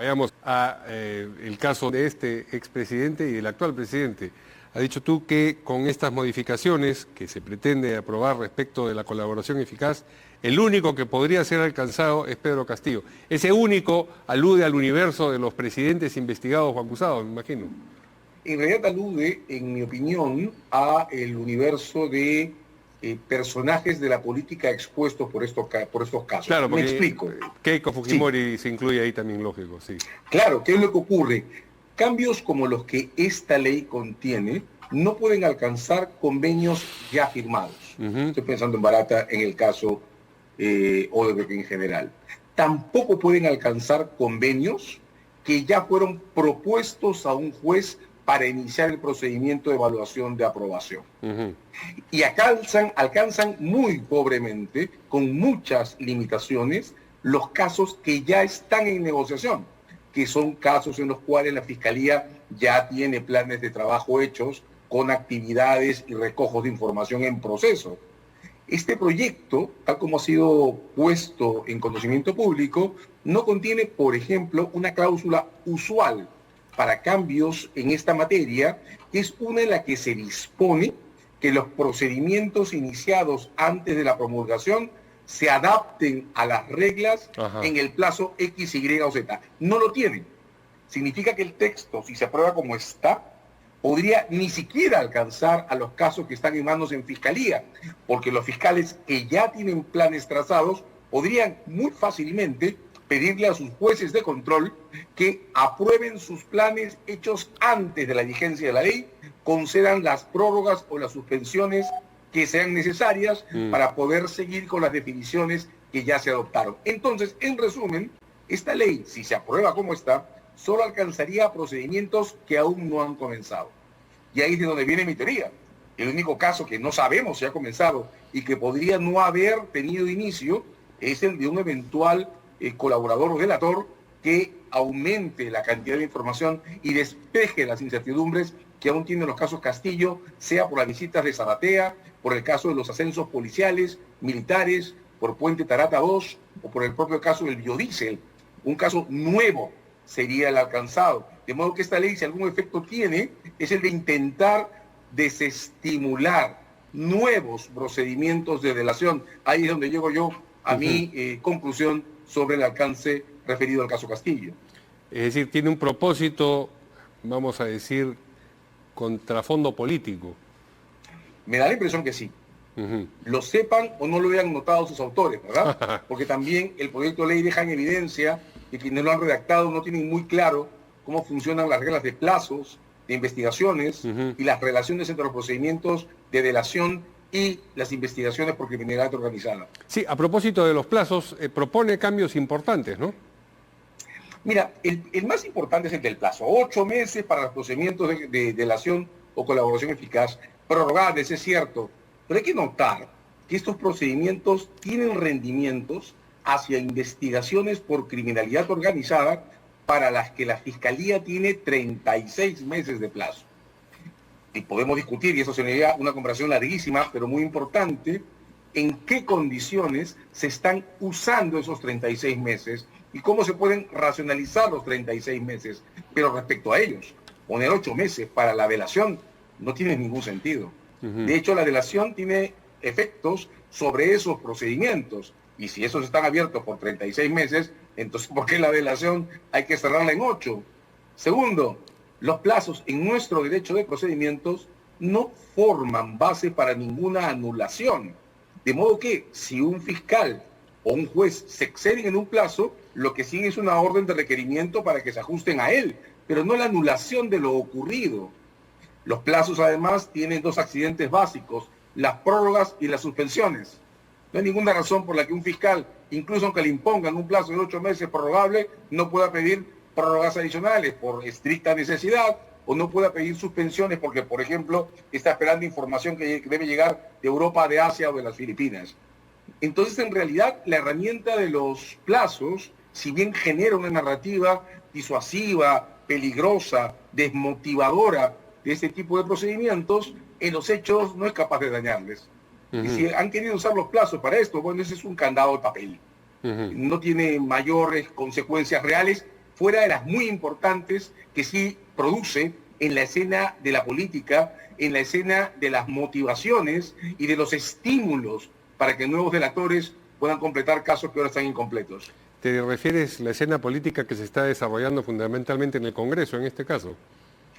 Vayamos a el caso de este expresidente y del actual presidente. Has dicho tú que con estas modificaciones que se pretende aprobar respecto de la colaboración eficaz, el único que podría ser alcanzado es Pedro Castillo. Ese único alude al universo de los presidentes investigados o acusados, me imagino. En realidad alude, en mi opinión, a el universo de personajes de la política expuestos por estos casos. Claro, me explico. Keiko Fujimori Sí. se incluye ahí también, lógico, sí. Claro, ¿qué es lo que ocurre? Cambios como los que esta ley contiene no pueden alcanzar convenios ya firmados. Estoy pensando en Barata en el caso Odebrecht en general. Tampoco pueden alcanzar convenios que ya fueron propuestos a un juez para iniciar el procedimiento de evaluación de aprobación. Y alcanzan muy pobremente, con muchas limitaciones, los casos que ya están en negociación, que son casos en los cuales la Fiscalía ya tiene planes de trabajo hechos con actividades y recojos de información en proceso. Este proyecto, tal como ha sido puesto en conocimiento público, no contiene, por ejemplo, una cláusula usual para cambios en esta materia, que es una en la que se dispone que los procedimientos iniciados antes de la promulgación se adapten a las reglas en el plazo X, Y o Z. No lo tienen. Significa que el texto, si se aprueba como está, podría ni siquiera alcanzar a los casos que están en manos en Fiscalía, porque los fiscales que ya tienen planes trazados podrían muy fácilmente pedirle a sus jueces de control que aprueben sus planes hechos antes de la vigencia de la ley, concedan las prórrogas o las suspensiones que sean necesarias para poder seguir con las definiciones que ya se adoptaron. Entonces, en resumen, esta ley, si se aprueba como está, solo alcanzaría procedimientos que aún no han comenzado. Y ahí es de donde viene mi teoría. El único caso que no sabemos si ha comenzado y que podría no haber tenido inicio es el de un eventual colaborador o delator que aumente la cantidad de información y despeje las incertidumbres que aún tienen los casos Castillo, sea por las visitas de Zaratea, por el caso de los ascensos policiales, militares, por Puente Tarata 2 o por el propio caso del biodiesel. Un caso nuevo sería el alcanzado. De modo que esta ley, si algún efecto tiene, es el de intentar desestimular nuevos procedimientos de delación. Ahí es donde llego yo a mi conclusión sobre el alcance referido al caso Castillo. Es decir, tiene un propósito, vamos a decir, contrafondo político. Me da la impresión que sí. Lo sepan o no lo hayan notado sus autores, ¿verdad? Porque también el proyecto de ley deja en evidencia que quienes lo han redactado no tienen muy claro cómo funcionan las reglas de plazos, de investigaciones y las relaciones entre los procedimientos de delación y las investigaciones por criminalidad organizada. Sí, a propósito de los plazos, propone cambios importantes, ¿no? Mira, el más importante es el del plazo. 8 meses para los procedimientos de delación o colaboración eficaz, prorrogables, es cierto, pero hay que notar que estos procedimientos tienen rendimientos hacia investigaciones por criminalidad organizada para las que la Fiscalía tiene 36 meses de plazo. Y podemos discutir, y eso sería una conversación larguísima, pero muy importante, en qué condiciones se están usando esos 36 meses y cómo se pueden racionalizar los 36 meses. Pero respecto a ellos, poner 8 meses para la delación no tiene ningún sentido. De hecho, la delación tiene efectos sobre esos procedimientos. Y si esos están abiertos por 36 meses, entonces ¿por qué la delación hay que cerrarla en 8? Segundo, los plazos en nuestro derecho de procedimientos no forman base para ninguna anulación. De modo que si un fiscal o un juez se exceden en un plazo, lo que sigue es una orden de requerimiento para que se ajusten a él, pero no la anulación de lo ocurrido. Los plazos además tienen 2 accidentes básicos, las prórrogas y las suspensiones. No hay ninguna razón por la que un fiscal, incluso aunque le impongan un plazo de 8 meses prorrogable, no pueda pedir prórrogas adicionales por estricta necesidad, o no pueda pedir suspensiones porque, por ejemplo, está esperando información que debe llegar de Europa, de Asia o de las Filipinas. Entonces, en realidad, la herramienta de los plazos, si bien genera una narrativa disuasiva, peligrosa, desmotivadora de este tipo de procedimientos, en los hechos no es capaz de dañarles. Y si han querido usar los plazos para esto, bueno, ese es un candado de papel. No tiene mayores consecuencias reales, fuera de las muy importantes que sí produce en la escena de la política, en la escena de las motivaciones y de los estímulos para que nuevos delatores puedan completar casos que ahora están incompletos. ¿Te refieres a la escena política que se está desarrollando fundamentalmente en el Congreso, en este caso?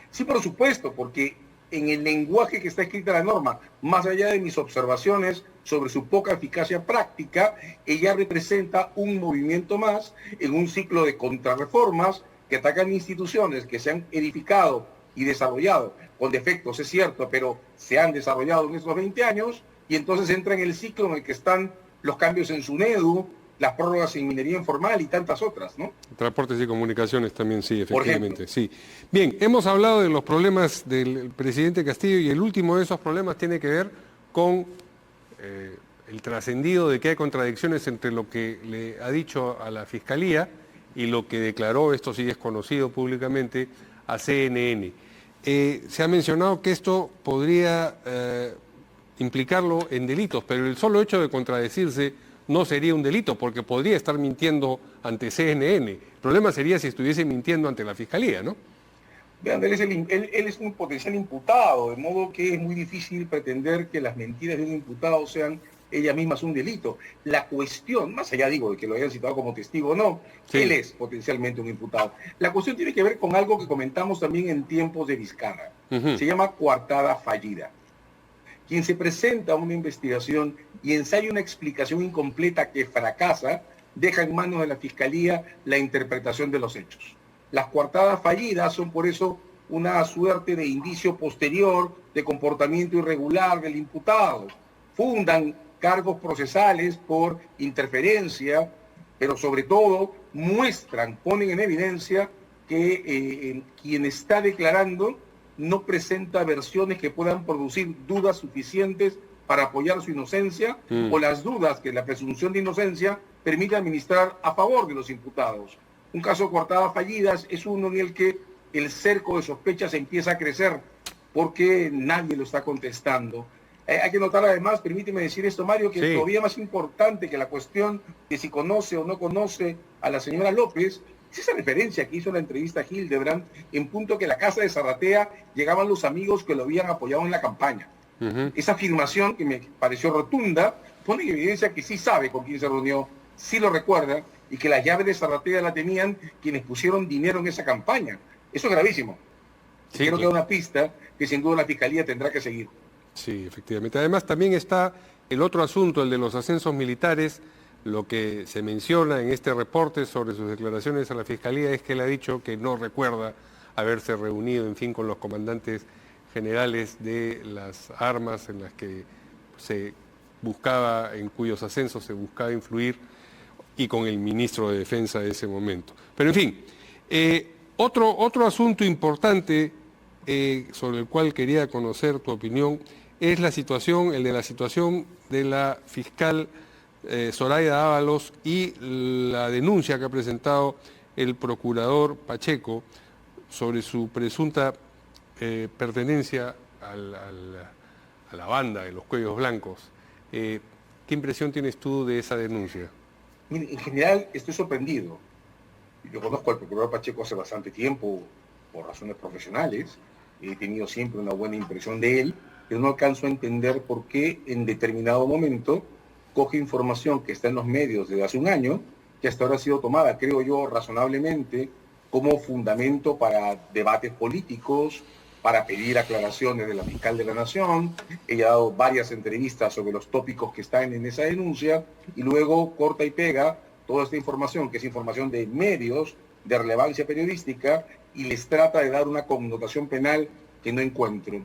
Sí, por supuesto, porque en el lenguaje que está escrita la norma, más allá de mis observaciones sobre su poca eficacia práctica, ella representa un movimiento más en un ciclo de contrarreformas que atacan instituciones que se han edificado y desarrollado con defectos, es cierto, pero se han desarrollado en estos 20 años, y entonces entra en el ciclo en el que están los cambios en SUNEDU, las prórrogas en minería informal y tantas otras, ¿no? Transportes y comunicaciones también, sí, efectivamente, sí. Bien, hemos hablado de los problemas del presidente Castillo y el último de esos problemas tiene que ver con el trascendido de que hay contradicciones entre lo que le ha dicho a la Fiscalía y lo que declaró, esto sí es conocido públicamente, a CNN. Se ha mencionado que esto podría implicarlo en delitos, pero el solo hecho de contradecirse no sería un delito, porque podría estar mintiendo ante CNN. El problema sería si estuviese mintiendo ante la Fiscalía, ¿no? Vean, él es un potencial imputado, de modo que es muy difícil pretender que las mentiras de un imputado sean ellas mismas un delito. La cuestión, más allá digo de que lo hayan citado como testigo o no, sí, él es potencialmente un imputado. La cuestión tiene que ver con algo que comentamos también en tiempos de Vizcarra. Se llama coartada fallida. Quien se presenta a una investigación y ensaya una explicación incompleta que fracasa, deja en manos de la Fiscalía la interpretación de los hechos. Las coartadas fallidas son por eso una suerte de indicio posterior de comportamiento irregular del imputado. Fundan cargos procesales por interferencia, pero sobre todo muestran, ponen en evidencia que quien está declarando no presenta versiones que puedan producir dudas suficientes para apoyar su inocencia o las dudas que la presunción de inocencia permite administrar a favor de los imputados. Un caso de coartadas fallidas es uno en el que el cerco de sospechas empieza a crecer porque nadie lo está contestando. Hay que notar además, permíteme decir esto, Mario, que sí, todavía más importante que la cuestión de si conoce o no conoce a la señora López, es esa referencia que hizo en la entrevista a Hildebrand, en punto que a la casa de Zarratea llegaban los amigos que lo habían apoyado en la campaña. Esa afirmación, que me pareció rotunda, pone en evidencia que sí sabe con quién se reunió, sí lo recuerda, y que las llaves de Zarratea la tenían quienes pusieron dinero en esa campaña. Eso es gravísimo. Sí, creo que es una pista que sin duda la Fiscalía tendrá que seguir. Sí, efectivamente. Además también está el otro asunto, el de los ascensos militares. Lo que se menciona en este reporte sobre sus declaraciones a la Fiscalía es que él ha dicho que no recuerda haberse reunido, en fin, con los comandantes generales de las armas en las que se buscaba, en cuyos ascensos se buscaba influir, y con el ministro de Defensa de ese momento. Pero en fin, otro asunto importante sobre el cual quería conocer tu opinión es el de la situación de la fiscal Zoraida Ábalos y la denuncia que ha presentado el procurador Pacheco sobre su presunta pertenencia a la banda de los cuellos blancos. ¿Qué impresión tienes tú de esa denuncia? Mire, en general estoy sorprendido. Yo conozco al procurador Pacheco hace bastante tiempo por razones profesionales. He tenido siempre una buena impresión de él, pero no alcanzo a entender por qué en determinado momento coge información que está en los medios desde hace un año, que hasta ahora ha sido tomada, creo yo, razonablemente, como fundamento para debates políticos, para pedir aclaraciones de la fiscal de la Nación. Ella ha dado varias entrevistas sobre los tópicos que están en esa denuncia, y luego corta y pega toda esta información, que es información de medios de relevancia periodística, y les trata de dar una connotación penal que no encuentro.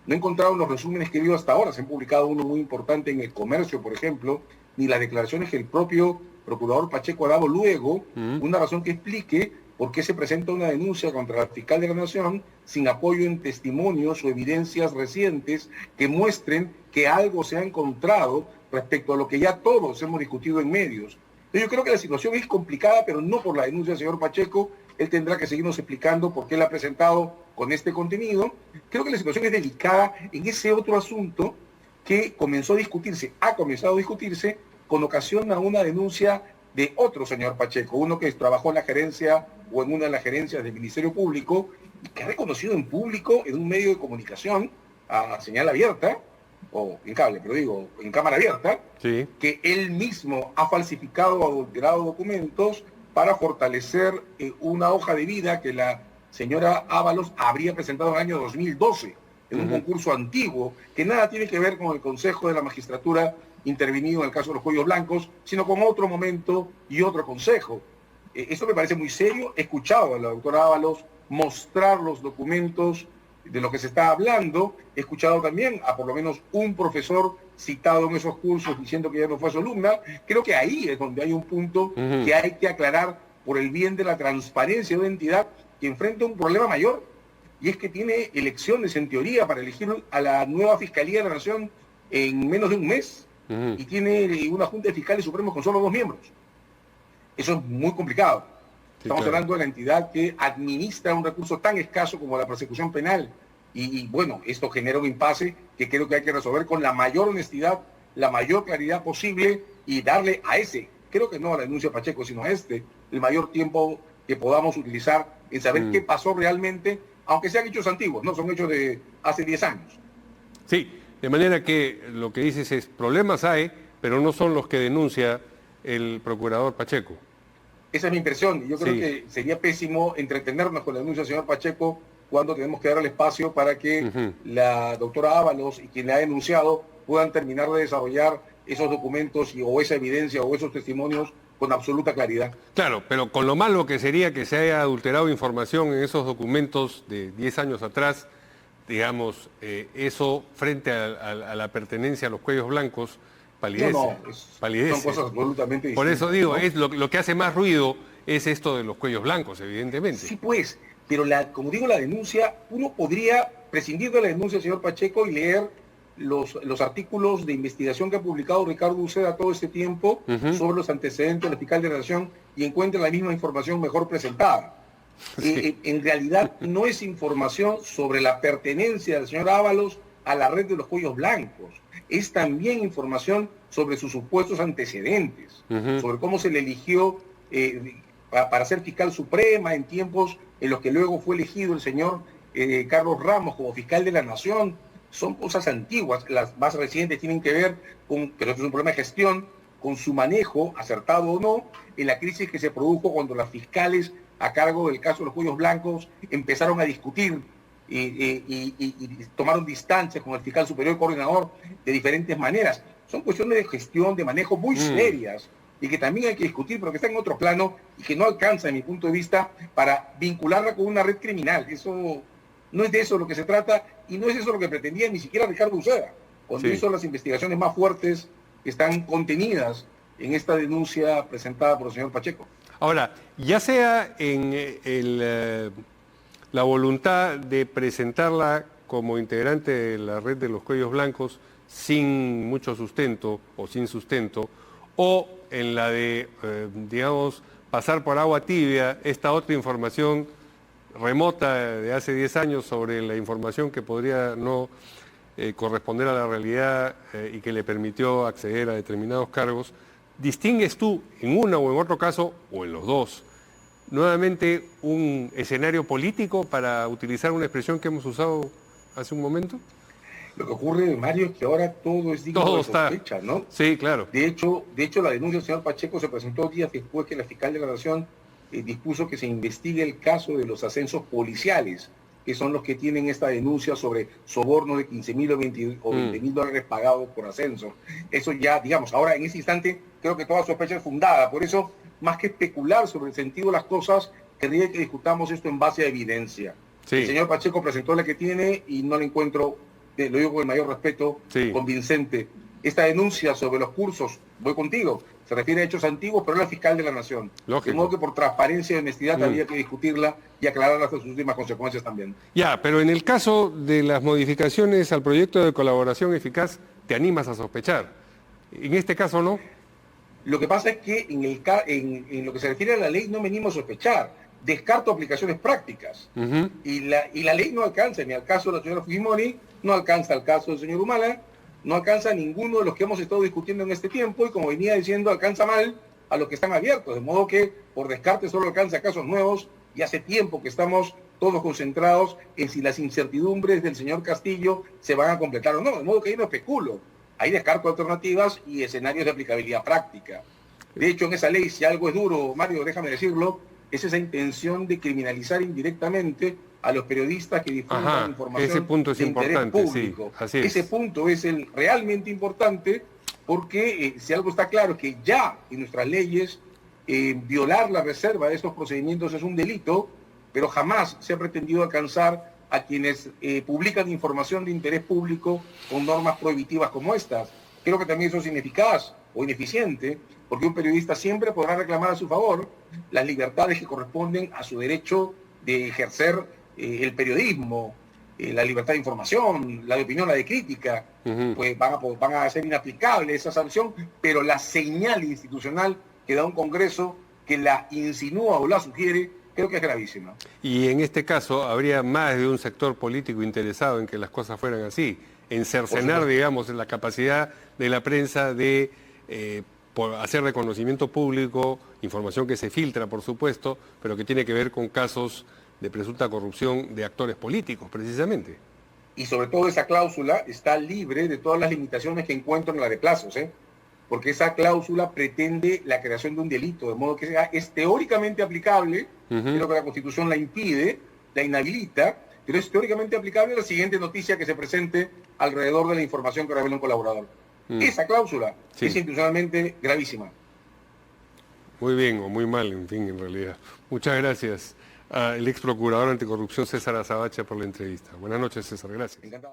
No he encontrado los resúmenes que he visto hasta ahora. Se han publicado uno muy importante en El Comercio, por ejemplo, ni las declaraciones que el propio procurador Pacheco ha dado luego, una razón que explique por qué se presenta una denuncia contra la fiscal de la Nación sin apoyo en testimonios o evidencias recientes que muestren que algo se ha encontrado respecto a lo que ya todos hemos discutido en medios. Yo creo que la situación es complicada, pero no por la denuncia del señor Pacheco. Él tendrá que seguirnos explicando por qué la ha presentado con este contenido. Creo que la situación es delicada en ese otro asunto que ha comenzado a discutirse con ocasión a una denuncia de otro señor Pacheco, uno que trabajó en la gerencia o en una de las gerencias del Ministerio Público y que ha reconocido en público, en un medio de comunicación, a señal abierta, o en cable, pero digo, en cámara abierta, Sí. que él mismo ha falsificado o adulterado documentos para fortalecer una hoja de vida que la señora Ábalos habría presentado en el año 2012 en un concurso antiguo que nada tiene que ver con el Consejo de la Magistratura intervenido en el caso de los cuellos blancos, sino con otro momento y otro consejo. Esto me parece muy serio. He escuchado a la doctora Ábalos mostrar los documentos de lo que se está hablando. He escuchado también a por lo menos un profesor citado en esos cursos diciendo que ya no fue su alumna. Creo que ahí es donde hay un punto que hay que aclarar por el bien de la transparencia de una entidad que enfrenta un problema mayor, y es que tiene elecciones en teoría para elegir a la nueva Fiscalía de la Nación en menos de un mes, y tiene una Junta de Fiscales Supremos con solo 2 miembros. Eso es muy complicado. Estamos hablando de la entidad que administra un recurso tan escaso como la persecución penal. Y bueno, esto genera un impasse que creo que hay que resolver con la mayor honestidad, la mayor claridad posible y darle a ese, creo que no a la denuncia de Pacheco, sino a este, el mayor tiempo que podamos utilizar en saber qué pasó realmente, aunque sean hechos antiguos, no son hechos de hace 10 años. Sí, de manera que lo que dices es, problemas hay, pero no son los que denuncia el procurador Pacheco. Esa es mi impresión, y yo creo que sería pésimo entretenernos con la denuncia del señor Pacheco cuando tenemos que dar el espacio para que la doctora Ábalos y quien le ha denunciado puedan terminar de desarrollar esos documentos o esa evidencia o esos testimonios con absoluta claridad. Claro, pero con lo malo que sería que se haya adulterado información en esos documentos de 10 años atrás, digamos, eso frente a la pertenencia a los cuellos blancos, palidece. Son cosas absolutamente distintas. Por eso digo, ¿no? Es lo que hace más ruido es esto de los cuellos blancos, evidentemente. Sí, pues, pero como digo, la denuncia, uno podría prescindir de la denuncia del señor Pacheco y leer los artículos de investigación que ha publicado Ricardo Uceda todo este tiempo sobre los antecedentes del fiscal de la Nación y encuentra la misma información mejor presentada. Sí. En realidad no es información sobre la pertenencia del señor Ábalos a la red de los cuellos blancos, es también información sobre sus supuestos antecedentes, sobre cómo se le eligió para ser fiscal suprema en tiempos en los que luego fue elegido el señor Carlos Ramos como fiscal de la Nación. Son cosas antiguas, las más recientes tienen que ver con, pero esto es un problema de gestión, con su manejo, acertado o no, en la crisis que se produjo cuando las fiscales a cargo del caso de los cuellos blancos empezaron a discutir y tomaron distancia con el fiscal superior coordinador de diferentes maneras. Son cuestiones de gestión, de manejo muy serias y que también hay que discutir, pero que están en otro plano y que no alcanza, en mi punto de vista, para vincularla con una red criminal. Eso no es de eso lo que se trata y no es eso lo que pretendía ni siquiera Ricardo Uceda, cuando hizo las investigaciones más fuertes que están contenidas en esta denuncia presentada por el señor Pacheco. Ahora, ya sea en la voluntad de presentarla como integrante de la red de los cuellos blancos sin mucho sustento o sin sustento, o en la de, digamos, pasar por agua tibia esta otra información remota de hace 10 años sobre la información que podría no corresponder a la realidad y que le permitió acceder a determinados cargos, ¿distingues tú en uno o en otro caso, o en los dos, nuevamente un escenario político para utilizar una expresión que hemos usado hace un momento? Lo que ocurre, Mario, es que ahora todo es digno de sospecha, ¿no? Sí, claro. De hecho, la denuncia del señor Pacheco se presentó días después que la fiscal de la Nación dispuso que se investigue el caso de los ascensos policiales, que son los que tienen esta denuncia sobre soborno de 15.000 o 20.000 dólares pagados por ascenso. Eso ya, digamos, ahora en ese instante creo que toda sospecha es fundada. Por eso, más que especular sobre el sentido de las cosas, querría que discutamos esto en base a evidencia. Sí. El señor Pacheco presentó la que tiene y no la encuentro, lo digo con el mayor respeto, convincente. Esta denuncia sobre los cursos, voy contigo, se refiere a hechos antiguos, pero es la fiscal de la Nación. Lógico. De modo que por transparencia y honestidad había que discutirla y aclararla hasta sus últimas consecuencias también. Ya, pero en el caso de las modificaciones al proyecto de colaboración eficaz, te animas a sospechar. En este caso, ¿no? Lo que pasa es que en lo que se refiere a la ley no venimos a sospechar. Descarto aplicaciones prácticas. Y la ley no alcanza ni al caso de la señora Fujimori, no alcanza al caso del señor Humala, no alcanza a ninguno de los que hemos estado discutiendo en este tiempo y como venía diciendo, alcanza mal a los que están abiertos, de modo que por descarte solo alcanza casos nuevos y hace tiempo que estamos todos concentrados en si las incertidumbres del señor Castillo se van a completar o no, de modo que ahí no especulo, ahí descarto alternativas y escenarios de aplicabilidad práctica. De hecho, en esa ley, si algo es duro, Mario, déjame decirlo, es esa intención de criminalizar indirectamente a los periodistas que difundan información ese punto es de interés importante, público. Sí, así es. Ese punto es el realmente importante porque si algo está claro es que ya en nuestras leyes violar la reserva de estos procedimientos es un delito, pero jamás se ha pretendido alcanzar a quienes publican información de interés público con normas prohibitivas como estas. Creo que también eso es ineficaz o ineficiente, porque un periodista siempre podrá reclamar a su favor las libertades que corresponden a su derecho de ejercer el periodismo, la libertad de información, la de opinión, la de crítica, pues van a ser inaplicables esa sanción, pero la señal institucional que da un Congreso que la insinúa o la sugiere, creo que es gravísima. Y en este caso habría más de un sector político interesado en que las cosas fueran así, en cercenar, digamos, la capacidad de la prensa de por hacer reconocimiento público, información que se filtra, por supuesto, pero que tiene que ver con casos de presunta corrupción de actores políticos, precisamente. Y sobre todo esa cláusula está libre de todas las limitaciones que encuentro en la de plazos, porque esa cláusula pretende la creación de un delito, de modo que es teóricamente aplicable, creo que la Constitución la impide, la inhabilita, pero es teóricamente aplicable a la siguiente noticia que se presente alrededor de la información que revela un colaborador. Esa cláusula es institucionalmente gravísima. Muy bien o muy mal, en fin, en realidad. Muchas gracias al ex procurador anticorrupción César Azabache por la entrevista. Buenas noches, César, gracias. Encantado.